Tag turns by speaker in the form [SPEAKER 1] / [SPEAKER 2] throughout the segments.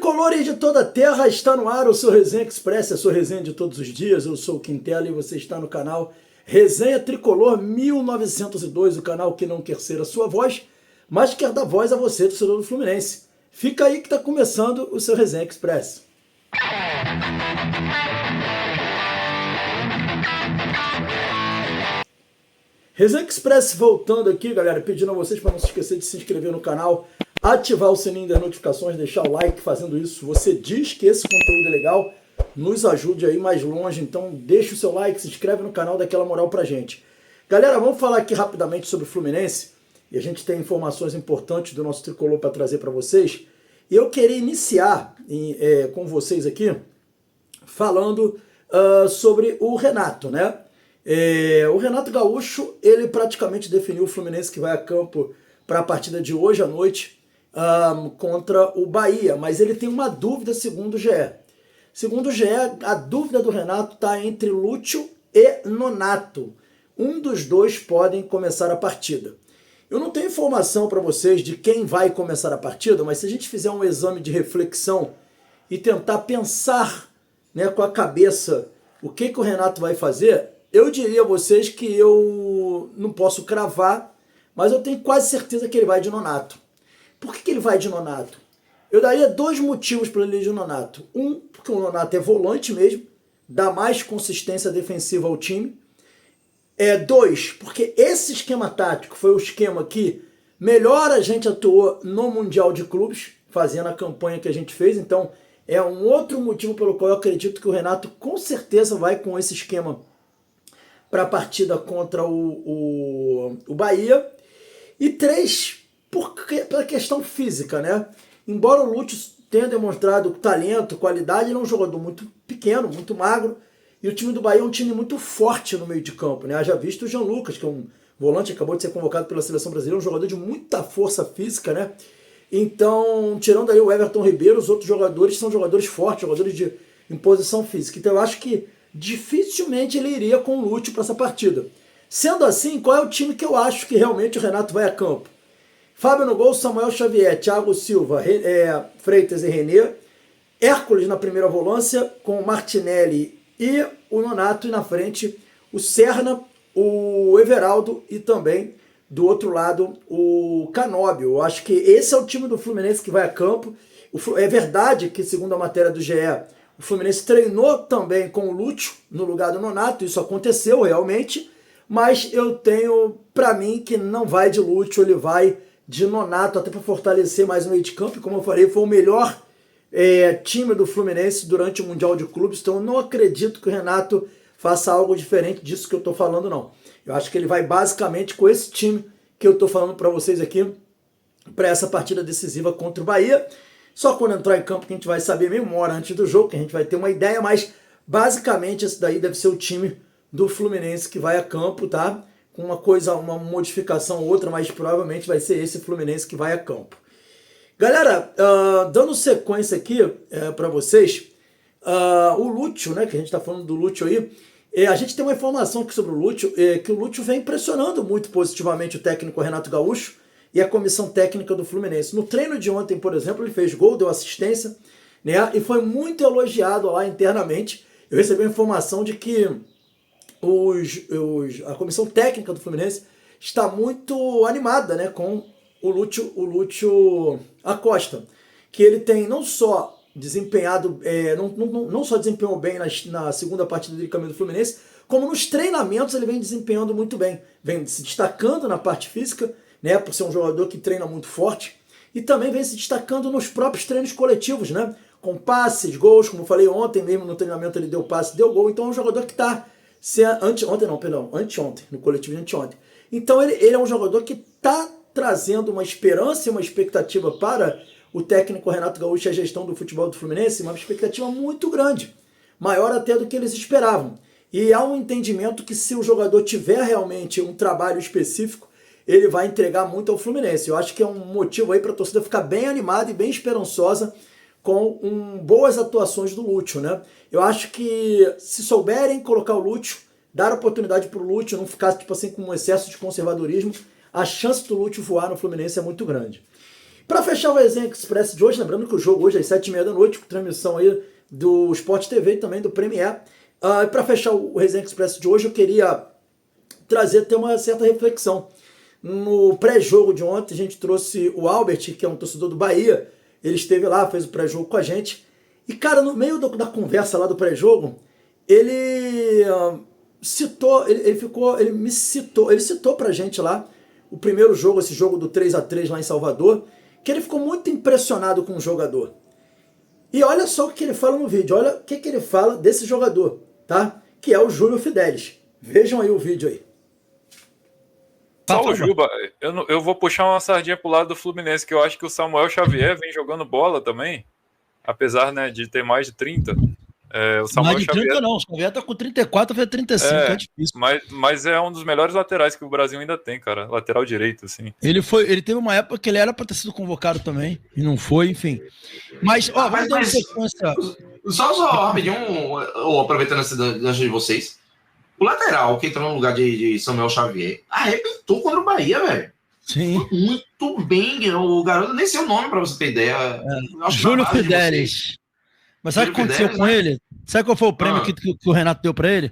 [SPEAKER 1] Tricolores de toda a terra, está no ar o seu Resenha Express, a sua resenha de todos os dias. Eu sou o Quintela e você está no canal Resenha Tricolor 1902, o canal que não quer ser a sua voz, mas quer dar voz a você, torcedor do Fluminense. Fica aí que está começando o seu Resenha Express. Resenha Express voltando aqui, galera, pedindo a vocês para não se esquecer de se inscrever no canal, ativar o sininho das notificações, deixar o like. Fazendo isso, você diz que esse conteúdo é legal, nos ajude aí mais longe, então deixa o seu like, se inscreve no canal, dá aquela moral pra gente. Galera, vamos falar aqui rapidamente sobre o Fluminense, e a gente tem informações importantes do nosso tricolor para trazer para vocês, e eu queria iniciar com vocês aqui, falando sobre o Renato, né? O Renato Gaúcho, ele praticamente definiu o Fluminense que vai a campo para a partida de hoje à noite contra o Bahia, mas ele tem uma dúvida segundo o GE. Segundo o GE, a dúvida do Renato está entre Lúcio e Nonato. Um dos dois podem começar a partida. Eu não tenho informação para vocês de quem vai começar a partida, mas se a gente fizer um exame de reflexão e tentar pensar, né, com a cabeça o que o Renato vai fazer, eu diria a vocês que eu não posso cravar, mas eu tenho quase certeza que ele vai de Nonato. Por que ele vai de Nonato? Eu daria dois motivos para ele ir de Nonato. Um, porque o Nonato é volante mesmo, dá mais consistência defensiva ao time. Dois, porque esse esquema tático foi o esquema que melhor a gente atuou no Mundial de Clubes, fazendo a campanha que a gente fez. Então, é um outro motivo pelo qual eu acredito que o Renato com certeza vai com esse esquema para a partida contra o Bahia. E três, pela questão física, né? Embora o Lúcio tenha demonstrado talento, qualidade, ele é um jogador muito pequeno, muito magro, e o time do Bahia é um time muito forte no meio de campo, né? Já visto o Jean Lucas, que é um volante, acabou de ser convocado pela seleção brasileira, um jogador de muita força física, né? Então, tirando aí o Everton Ribeiro, os outros jogadores são jogadores fortes, jogadores de imposição física. Então eu acho que dificilmente ele iria com o Lúcio para essa partida. Sendo assim, qual é o time que eu acho que realmente o Renato vai a campo? Fábio no gol, Samuel Xavier, Thiago Silva, Freitas e René, Hércules na primeira volância, com Martinelli e o Nonato, e na frente o Serna, o Everaldo e também do outro lado o Canóbio. Eu acho que esse é o time do Fluminense que vai a campo. É verdade que, segundo a matéria do GE, o Fluminense treinou também com o Lúcio no lugar do Nonato, isso aconteceu realmente, mas eu tenho para mim que não vai de Lúcio, ele vai de Nonato, até para fortalecer mais o meio de campo. E como eu falei, foi o melhor time do Fluminense durante o Mundial de Clubes, então eu não acredito que o Renato faça algo diferente disso que eu estou falando, não. Eu acho que ele vai basicamente com esse time que eu estou falando para vocês aqui, para essa partida decisiva contra o Bahia. Só quando entrar em campo que a gente vai saber, meio uma hora antes do jogo, que a gente vai ter uma ideia, mas basicamente esse daí deve ser o time do Fluminense que vai a campo, tá? Com uma modificação ou outra, mas provavelmente vai ser esse Fluminense que vai a campo. Galera, dando sequência aqui para vocês, o Lúcio, né, que a gente está falando do Lúcio aí, a gente tem uma informação aqui sobre o Lúcio, que o Lúcio vem impressionando muito positivamente o técnico Renato Gaúcho e a comissão técnica do Fluminense. No treino de ontem, por exemplo, ele fez gol, deu assistência, né, e foi muito elogiado lá internamente. Eu recebi a informação de que a comissão técnica do Fluminense está muito animada, né, com o Lúcio Acosta, que ele tem não só desempenhado, não só desempenhou bem na segunda partida de caminho do Fluminense, como nos treinamentos ele vem desempenhando muito bem, vem se destacando na parte física, né, por ser um jogador que treina muito forte, e também vem se destacando nos próprios treinos coletivos, né, com passes, gols, como eu falei ontem mesmo no treinamento ele deu passe, deu gol. Então é um jogador que está anteontem, no coletivo de anteontem. Então ele é um jogador que está trazendo uma esperança e uma expectativa para o técnico Renato Gaúcho e a gestão do futebol do Fluminense, uma expectativa muito grande, maior até do que eles esperavam. E há um entendimento que se o jogador tiver realmente um trabalho específico, ele vai entregar muito ao Fluminense. Eu acho que é um motivo aí para a torcida ficar bem animada e bem esperançosa com boas atuações do Lúcio, né? Eu acho que se souberem colocar o Lúcio, dar oportunidade para o Lúcio, não ficar tipo assim com um excesso de conservadorismo, a chance do Lúcio voar no Fluminense é muito grande. Para fechar o Resenha Express de hoje, lembrando que o jogo hoje é às 7h30 da noite, com transmissão aí do Sport TV e também do Premier. Para fechar o Resenha Express de hoje, eu queria trazer até uma certa reflexão. No pré-jogo de ontem, a gente trouxe o Albert, que é um torcedor do Bahia. Ele esteve lá, fez o pré-jogo com a gente. E, cara, no meio da conversa lá do pré-jogo, ele citou pra gente lá o primeiro jogo, esse jogo do 3x3 lá em Salvador, que ele ficou muito impressionado com o jogador. E olha só o que ele fala no vídeo, olha o que ele fala desse jogador, tá? Que é o Júlio Fidelis. Vejam aí o vídeo aí.
[SPEAKER 2] Saulo Juba, eu vou puxar uma sardinha pro lado do Fluminense, que eu acho que o Samuel Xavier vem jogando bola também, apesar, né, de ter mais de 30. O Samuel
[SPEAKER 3] mais de 30
[SPEAKER 2] Xavier,
[SPEAKER 3] não, o Xavier tá com 34, vai 35, é difícil.
[SPEAKER 2] Mas é um dos melhores laterais que o Brasil ainda tem, cara, lateral direito, assim.
[SPEAKER 3] Ele teve uma época que ele era pra ter sido convocado também, e não foi, enfim. Mas, ó, vamos dar uma sequência.
[SPEAKER 4] Só rapidinho, aproveitando essa dança de vocês, o lateral que entrou no lugar de Samuel Xavier arrebentou contra o Bahia, velho.
[SPEAKER 3] Sim.
[SPEAKER 4] Foi muito bem, o garoto, nem sei o nome pra você ter ideia.
[SPEAKER 3] Júlio Fidelis. Mas sabe o que aconteceu com ele? Sabe qual foi o prêmio que o Renato deu pra ele?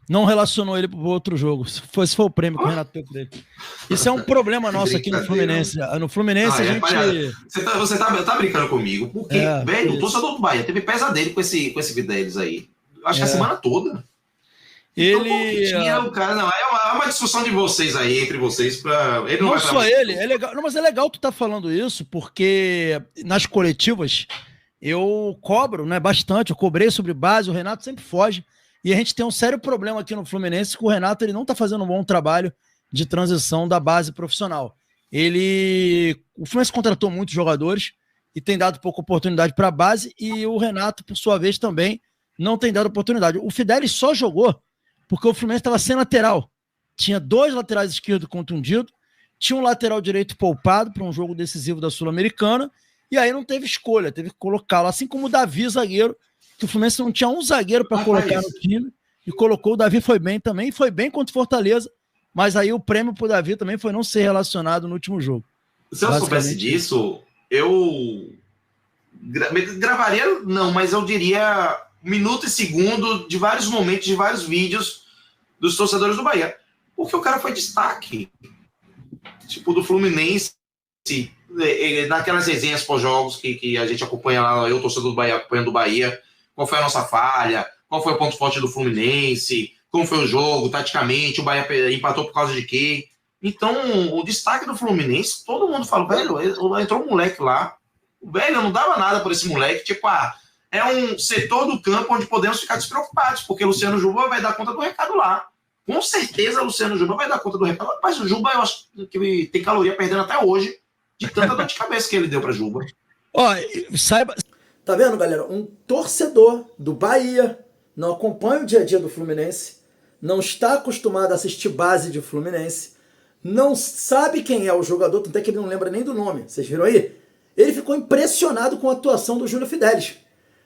[SPEAKER 3] Não relacionou ele pro outro jogo. Esse foi o prêmio que o Renato deu pra ele. Isso é um problema nosso aqui no Fluminense. No Fluminense a gente...
[SPEAKER 4] Você tá brincando comigo? Porque, velho, o torcedor do Bahia teve pesadelo com esse Fidelis aí. Acho que a semana toda.
[SPEAKER 3] Ele...
[SPEAKER 4] Então, cara, não, é uma discussão de vocês aí, entre vocês, ele não
[SPEAKER 3] vai
[SPEAKER 4] só
[SPEAKER 3] ele, é legal. Não, mas é legal tu tá falando isso, porque nas coletivas eu cobro, né, bastante, eu cobrei sobre base, o Renato sempre foge, e a gente tem um sério problema aqui no Fluminense, que o Renato ele não tá fazendo um bom trabalho de transição da base profissional. O Fluminense contratou muitos jogadores e tem dado pouca oportunidade para a base, e o Renato, por sua vez, também não tem dado oportunidade. O Fidelis só jogou porque o Fluminense estava sem lateral. Tinha 2 laterais esquerdos contundidos, tinha um lateral direito poupado para um jogo decisivo da Sul-Americana, e aí não teve escolha, teve que colocá-lo. Assim como o Davi, zagueiro, que o Fluminense não tinha um zagueiro para colocar no time, e colocou. O Davi foi bem também, foi bem contra o Fortaleza, mas aí o prêmio para o Davi também foi não ser relacionado no último jogo.
[SPEAKER 4] Se eu soubesse disso, eu gravaria, não, mas eu diria minuto e segundo de vários momentos, de vários vídeos dos torcedores do Bahia. Porque o cara foi destaque. Tipo, do Fluminense, naquelas resenhas pós-jogos que a gente acompanha lá, eu, torcedor do Bahia, acompanhando o Bahia, qual foi a nossa falha, qual foi o ponto forte do Fluminense, como foi o jogo, taticamente, o Bahia empatou por causa de quê. Então, o destaque do Fluminense, todo mundo fala, velho, entrou um moleque lá, velho, eu não dava nada por esse moleque, tipo, é um setor do campo onde podemos ficar despreocupados, porque o Luciano Juba vai dar conta do recado lá. Com certeza o Luciano Juba vai dar conta do recado, mas o Juba eu acho que tem caloria perdendo até hoje, de tanta dor de cabeça que ele deu pra Juba.
[SPEAKER 3] Ó, saiba...
[SPEAKER 1] Tá vendo, galera? Um torcedor do Bahia não acompanha o dia a dia do Fluminense, não está acostumado a assistir base de Fluminense, não sabe quem é o jogador, tanto é que ele não lembra nem do nome. Vocês viram aí? Ele ficou impressionado com a atuação do Júlio Fidelis.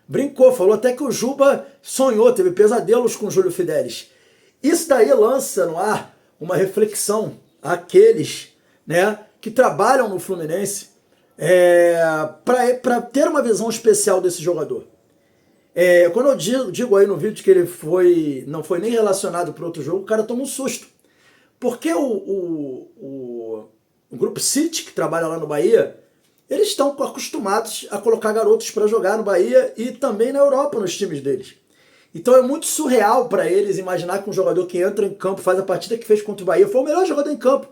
[SPEAKER 1] Brincou, falou até que o Juba sonhou, teve pesadelos com o Júlio Fidelis. Isso daí lança no ar uma reflexão àqueles, né, que trabalham no Fluminense para ter uma visão especial desse jogador. Quando eu digo aí no vídeo que ele não foi nem relacionado para outro jogo, o cara toma um susto. Porque o Grupo City, que trabalha lá no Bahia, eles estão acostumados a colocar garotos para jogar no Bahia e também na Europa nos times deles. Então é muito surreal para eles imaginar que um jogador que entra em campo, faz a partida que fez contra o Bahia, foi o melhor jogador em campo.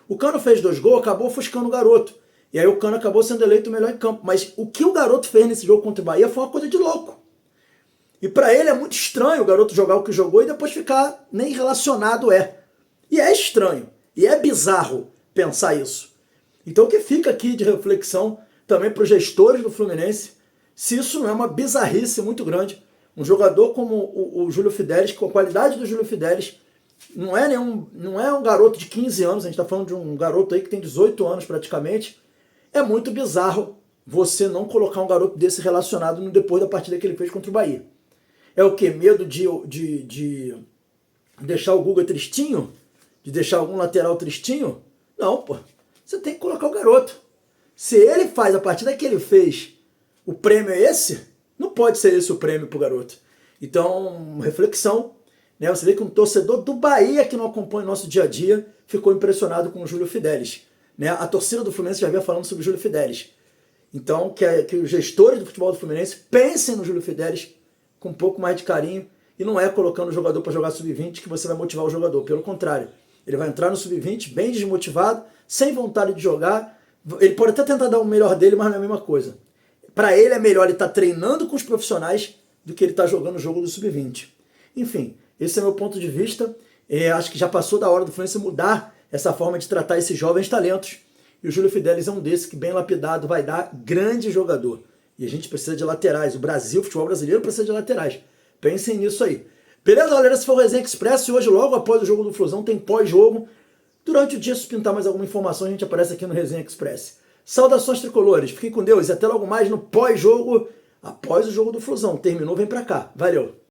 [SPEAKER 1] O Cano fez 2 gols, acabou ofuscando o garoto. E aí o Cano acabou sendo eleito o melhor em campo. Mas o que o garoto fez nesse jogo contra o Bahia foi uma coisa de louco. E para ele é muito estranho o garoto jogar o que jogou e depois ficar nem relacionado E é estranho. E é bizarro pensar isso. Então o que fica aqui de reflexão também para os gestores do Fluminense, se isso não é uma bizarrice muito grande. Um jogador como o Júlio Fidelis, com a qualidade do Júlio Fidelis, não é um garoto de 15 anos, a gente está falando de um garoto aí que tem 18 anos praticamente. É muito bizarro você não colocar um garoto desse relacionado depois da partida que ele fez contra o Bahia. É o quê? Medo de deixar o Guga tristinho? De deixar algum lateral tristinho? Não, pô. Você tem que colocar o garoto. Se ele faz, a partida que ele fez, o prêmio é esse, não pode ser esse o prêmio pro garoto. Então, reflexão, né? Você vê que um torcedor do Bahia que não acompanha o nosso dia a dia ficou impressionado com o Júlio Fidelis, né? A torcida do Fluminense já vinha falando sobre o Júlio Fidelis. Então, que os gestores do futebol do Fluminense pensem no Júlio Fidelis com um pouco mais de carinho, e não é colocando o jogador para jogar sub-20 que você vai motivar o jogador. Pelo contrário, ele vai entrar no sub-20 bem desmotivado, sem vontade de jogar. Ele pode até tentar dar o melhor dele, mas não é a mesma coisa. Para ele é melhor ele estar treinando com os profissionais do que ele estar jogando o jogo do sub-20. Enfim, esse é meu ponto de vista. Acho que já passou da hora do Fluminense mudar essa forma de tratar esses jovens talentos. E o Júlio Fidelis é um desses que, bem lapidado, vai dar grande jogador. E a gente precisa de laterais. O Brasil, o futebol brasileiro, precisa de laterais. Pensem nisso aí. Beleza, galera? Esse foi o Resenha Express. E hoje, logo após o jogo do Flusão, tem pós-jogo. Durante o dia, se pintar mais alguma informação, a gente aparece aqui no Resenha Express. Saudações tricolores. Fiquem com Deus e até logo mais no pós-jogo. Após o jogo do Flusão. Terminou, vem pra cá. Valeu!